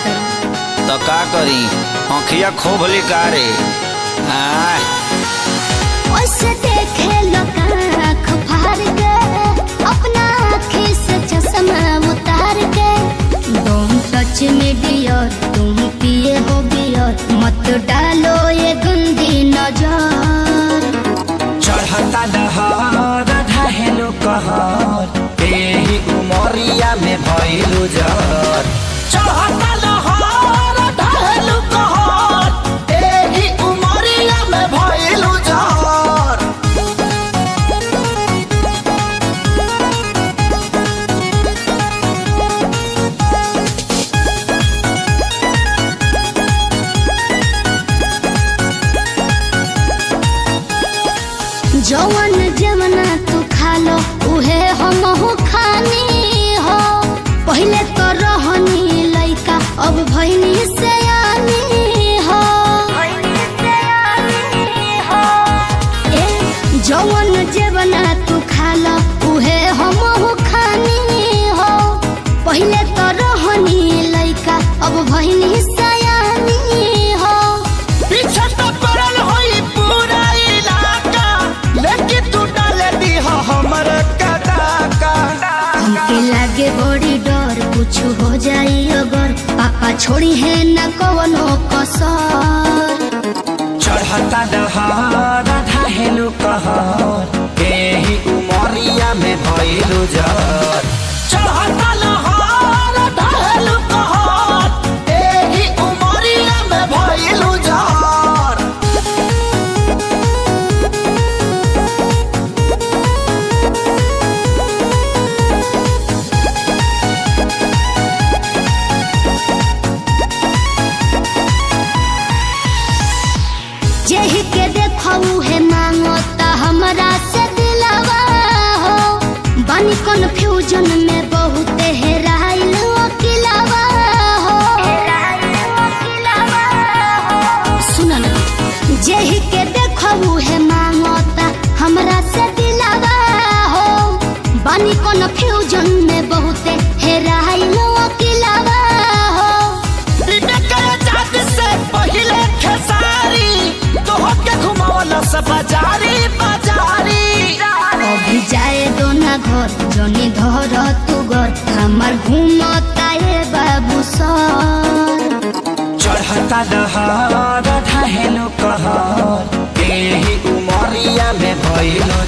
लागत तो का करी आँखिया खूब लिकारे ओसे देखे लोग आँख फाड़ के अपना आँखी से चश्मा उतार के तुम टच में डियर तुम पिए हो बियर मत डालो ये गंदी नजर चढ़ता दहर ढहेलो कहर एही उमरिया में भइलु जर चढ़ता दहर ढहेलो कहर एही उमरिया में भइलु जर जवन जवना तू खा लो उहे हम हो खानी हो पहले तो रहनी लइका अब भइनी सयानी हो ए जवन जवना तू खा लो उहे हम हो खानी हो पहले तो रहनी लइका अब भइनी सयानी हो पीछे तो पड़ल होई पूरा इलाका लेकिन तू डाले दी हमर कदाका हमके लागे बड़ी डर कुछ हो जाई अगर पापा छोड़ी है न कवनो कसर चढ़ता दहर ढहेलो कहर एही उमरिया में भइलु जर चढ़ता दहर ढहेलो कहर एही उमरिया में भइलु जर जेहि के देखऊ है मांगो ता हमरा से दिलवा हो बानी कन्फ्यूजन में बहुत हेराइल अकेलावा हो सुन ना जेहि के देखऊ है मांगो ता हमरा से दिलवा हो बानी कन्फ्यूजन में बहुत हेराइल अकेलावा हो से पहिले खेसारी तोहके घुमावला सब बाजारी बाजारी अभी जाए दो ना घर जनी धर तू घर हमार घूमता है बाबू सर चढ़ता दहर ढहेलो कहर एही उमरिया में भइलु